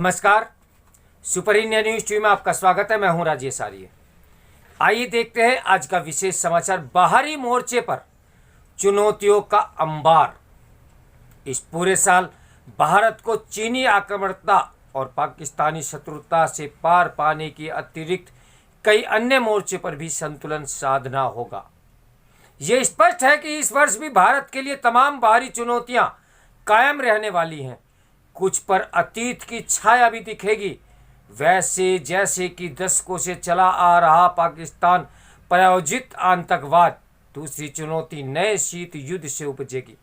नमस्कार। Super India news TV में आपका स्वागत है। मैं हूं राजेश आर्य। आइए देखते हैं आज का विशेष समाचार। बाहरी मोर्चे पर चुनौतियों का अंबार। इस पूरे साल भारत को चीनी आक्रामकता और पाकिस्तानी शत्रुता से पार पाने की अतिरिक्त कई अन्य मोर्चे पर भी संतुलन साधना होगा। ये स्पष्ट है कि इस वर्ष भी भारत के लिए तमाम बाहरी चुनौतियां कायम रहने वाली हैं। कुछ पर अतीत की छाया भी दिखेगी, वैसे जैसे कि दशकों से चला आ रहा पाकिस्तान प्रायोजित आतंकवाद। दूसरी चुनौती नए शीत युद्ध से उपजेगी।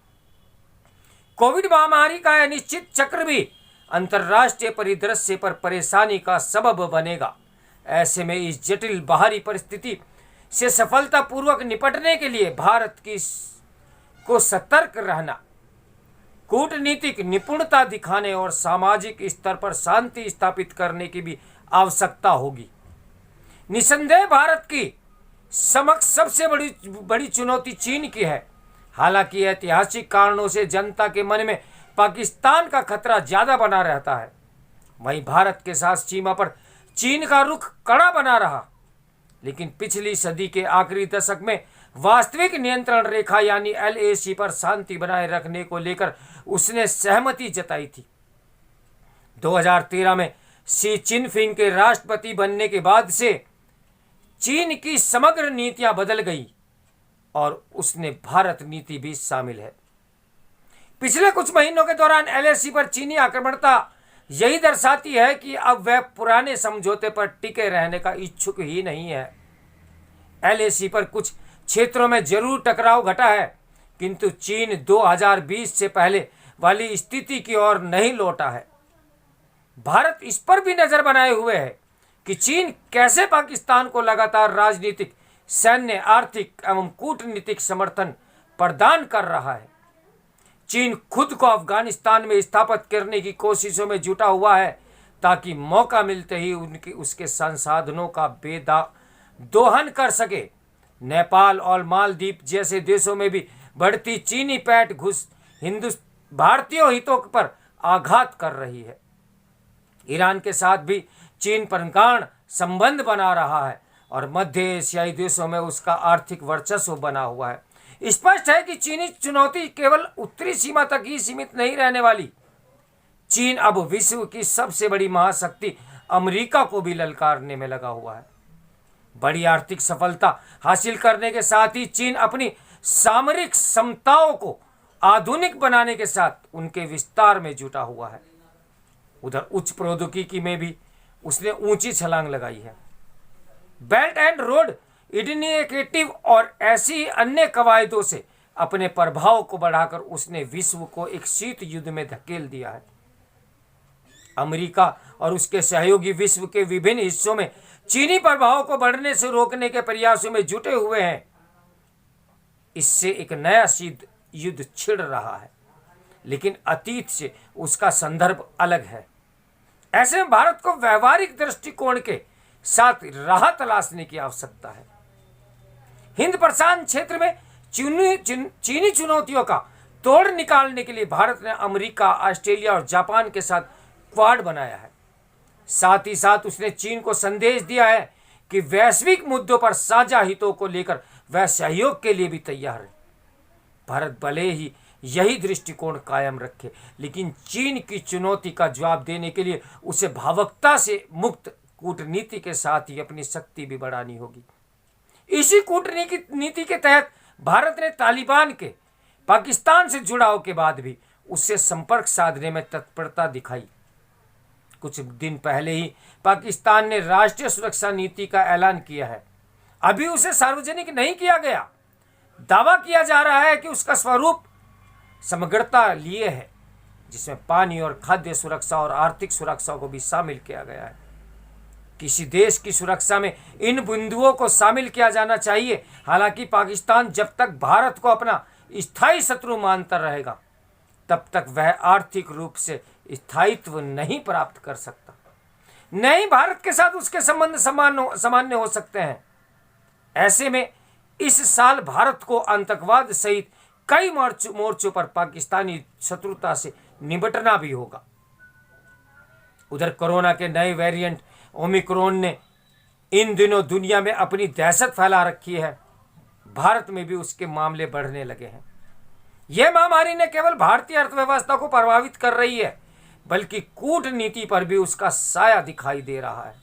कोविड महामारी का अनिश्चित चक्र भी अंतर्राष्ट्रीय परिदृश्य पर परेशानी का सबब बनेगा। ऐसे में इस जटिल बाहरी परिस्थिति से सफलतापूर्वक निपटने के लिए भारत को सतर्क रहना, कूटनीतिक निपुणता दिखाने और सामाजिक स्तर पर शांति स्थापित करने की भी आवश्यकता होगी। निसंदेह भारत की समक्ष सबसे बड़ी चुनौती चीन की है। हालांकि ऐतिहासिक कारणों से जनता के मन में पाकिस्तान का खतरा ज्यादा बना रहता है। वहीं भारत के साथ सीमा पर चीन का रुख कड़ा बना रहा, लेकिन पिछली सदी के आखिरी दशक में वास्तविक नियंत्रण रेखा यानी LAC पर शांति बनाए रखने को लेकर उसने सहमति जताई थी। 2013 में शी चिनफिंग के राष्ट्रपति बनने के बाद से चीन की समग्र नीतियां बदल गई और उसने भारत नीति भी शामिल है। पिछले कुछ महीनों के दौरान LAC पर चीनी आक्रामकता यही दर्शाती है कि अब वह पुराने समझौते पर टिके रहने का इच्छुक ही नहीं है। LAC पर कुछ क्षेत्रों में जरूर टकराव घटा है, किंतु चीन 2020 से पहले वाली स्थिति की ओर नहीं लौटा है। भारत इस पर भी नजर बनाए हुए है कि चीन कैसे पाकिस्तान को लगातार राजनीतिक, सैन्य, आर्थिक एवं कूटनीतिक समर्थन प्रदान कर रहा है। चीन खुद को अफगानिस्तान में स्थापित करने की कोशिशों में जुटा हुआ है, ताकि मौका मिलते ही उसके संसाधनों का दोहन कर सके। नेपाल और मालदीव जैसे देशों में भी बढ़ती चीनी पैठ घुस भारतीय हितों पर आघात कर रही है। ईरान के साथ भी चीन प्रगाढ़ संबंध बना रहा है और मध्य एशियाई देशों में उसका आर्थिक वर्चस्व बना हुआ है। स्पष्ट है कि चीनी चुनौती केवल उत्तरी सीमा तक ही सीमित नहीं रहने वाली। चीन अब विश्व की सबसे बड़ी महाशक्ति अमेरिका को भी ललकारने में लगा हुआ है। बड़ी आर्थिक सफलता हासिल करने के साथ ही चीन अपनी सामरिक क्षमताओं को आधुनिक बनाने के साथ उनके विस्तार में जुटा हुआ है। उधर उच्च प्रौद्योगिकी में भी उसने ऊंची छलांग लगाई है। बेल्ट एंड रोड इनिशिएटिव और ऐसी अन्य कवायदों से अपने प्रभाव को बढ़ाकर उसने विश्व को एक शीत युद्ध में धकेल दिया है। अमेरिका और उसके सहयोगी विश्व के विभिन्न हिस्सों में चीनी प्रभाव को बढ़ने से रोकने के प्रयासों में जुटे हुए हैं। इससे एक नया शीत युद्ध छिड़ रहा है, लेकिन अतीत से उसका संदर्भ अलग है। ऐसे में भारत को व्यवहारिक दृष्टिकोण के साथ राह तलाशने की आवश्यकता है। हिंद प्रशांत क्षेत्र में चीनी चुनौतियों का तोड़ निकालने के लिए भारत ने अमेरिका, ऑस्ट्रेलिया और जापान के साथ क्वाड बनाया है। साथ ही साथ उसने चीन को संदेश दिया है कि वैश्विक मुद्दों पर साझा हितों को लेकर वह सहयोग के लिए भी तैयार है। भारत भले ही यही दृष्टिकोण कायम रखे, लेकिन चीन की चुनौती का जवाब देने के लिए उसे भावुकता से मुक्त कूटनीति के साथ ही अपनी शक्ति भी बढ़ानी होगी। इसी कूटनीति के तहत भारत ने तालिबान के पाकिस्तान से जुड़ाव के बाद भी उससे संपर्क साधने में तत्परता दिखाई। कुछ दिन पहले ही पाकिस्तान ने राष्ट्रीय सुरक्षा नीति का ऐलान किया है। अभी उसे सार्वजनिक नहीं किया गया। दावा किया जा रहा है कि उसका स्वरूप समग्रता लिए है, जिसमें पानी और खाद्य सुरक्षा और आर्थिक सुरक्षा को भी शामिल किया गया है। किसी देश की सुरक्षा में इन बिंदुओं को शामिल किया जाना चाहिए। हालांकि पाकिस्तान जब तक भारत को अपना स्थायी शत्रु मानता रहेगा, तब तक वह आर्थिक रूप से स्थायित्व नहीं प्राप्त कर सकता। नहीं, भारत के साथ उसके संबंध सामान्य हो सकते हैं। ऐसे में इस साल भारत को आतंकवाद सहित कई मोर्चों पर पाकिस्तानी शत्रुता से निपटना भी होगा। उधर कोरोना के नए वेरिएंट ओमिक्रॉन ने इन दिनों दुनिया में अपनी दहशत फैला रखी है। भारत में भी उसके मामले बढ़ने लगे हैं। यह महामारी न केवल भारतीय अर्थव्यवस्था को प्रभावित कर रही है, बल्कि कूटनीति पर भी उसका साया दिखाई दे रहा है।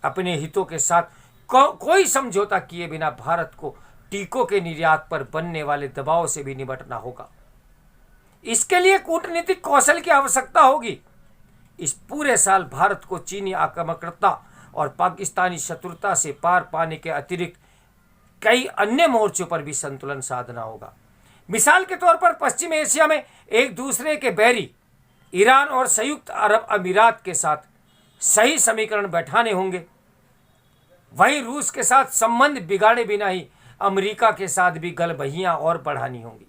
अपने हितों के साथ कोई समझौता किए बिना भारत को टीकों के निर्यात पर बनने वाले दबाव से भी निपटना होगा। इसके लिए कूटनीतिक कौशल की आवश्यकता होगी। इस पूरे साल भारत को चीनी आक्रामकता और पाकिस्तानी शत्रुता से पार पाने के अतिरिक्त कई अन्य मोर्चों पर भी संतुलन साधना होगा। मिसाल के तौर पर पश्चिम एशिया में एक दूसरे के बैरी ईरान और संयुक्त अरब अमीरात के साथ सही समीकरण बैठाने होंगे। वहीं रूस के साथ संबंध बिगाड़े बिना ही अमेरिका के साथ भी गलबहियां और बढ़ानी होंगी।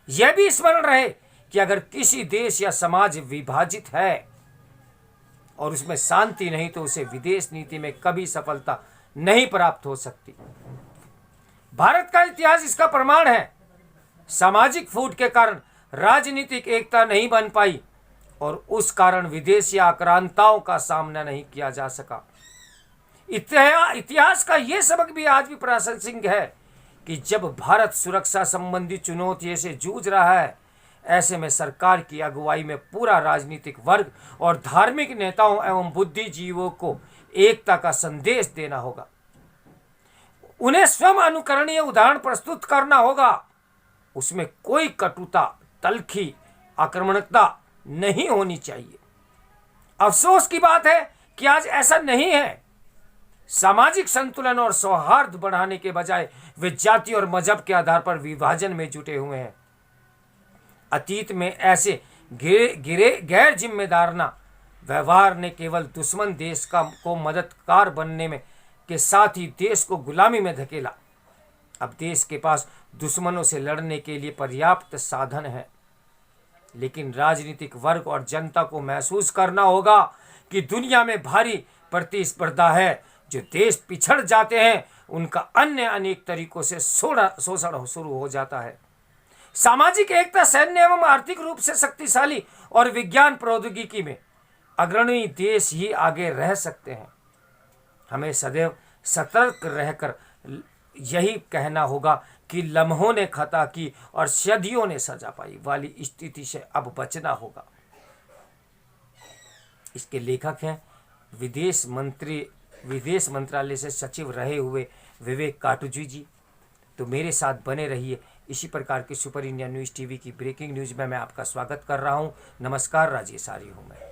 यह भी स्मरण रहे कि अगर किसी देश या समाज विभाजित है और उसमें शांति नहीं, तो उसे विदेश नीति में कभी सफलता नहीं प्राप्त हो सकती। भारत का इतिहास इसका प्रमाण है। सामाजिक फूट के कारण राजनीतिक एकता नहीं बन पाई और उस कारण विदेशी आक्रांताओं का सामना नहीं किया जा सका। इतिहास का यह सबक भी आज भी प्रासंगिक है कि जब भारत सुरक्षा संबंधी चुनौतियों से जूझ रहा है, ऐसे में सरकार की अगुवाई में पूरा राजनीतिक वर्ग और धार्मिक नेताओं एवं बुद्धिजीवियों को एकता का संदेश देना होगा। उन्हें स्वयं अनुकरणीय उदाहरण प्रस्तुत करना होगा। उसमें कोई कटुता, तल्खी, आक्रामकता नहीं होनी चाहिए। अफसोस की बात है कि आज ऐसा नहीं है। सामाजिक संतुलन और सौहार्द बढ़ाने के बजाय वे जाति और मजहब के आधार पर विभाजन में जुटे हुए हैं। अतीत में ऐसे गैर जिम्मेदाराना व्यवहार ने केवल दुश्मन देश को मददगार बनने में के साथ ही देश को गुलामी में धकेला। अब देश के पास दुश्मनों से लड़ने के लिए पर्याप्त साधन है, लेकिन राजनीतिक वर्ग और जनता को महसूस करना होगा कि दुनिया में भारी प्रतिस्पर्धा है। जो देश पिछड़ जाते हैं उनका अन्य अनेक तरीकों से शोषण शुरू हो जाता है। सामाजिक एकता, सैन्य एवं आर्थिक रूप से शक्तिशाली और विज्ञान प्रौद्योगिकी में अग्रणी देश ही आगे रह सकते हैं। हमें सदैव सतर्क रहकर यही कहना होगा कि लम्हों ने खता की और सदियों ने सजा पाई वाली स्थिति से अब बचना होगा। इसके लेखक हैं विदेश मंत्रालय से सचिव रहे हुए विवेक काटजू जी। तो मेरे साथ बने रहिए। इसी प्रकार की सुपर इंडिया न्यूज़ टीवी की ब्रेकिंग न्यूज़ में मैं आपका स्वागत कर रहा हूं। नमस्कार, राजेश आर्य हूं मैं।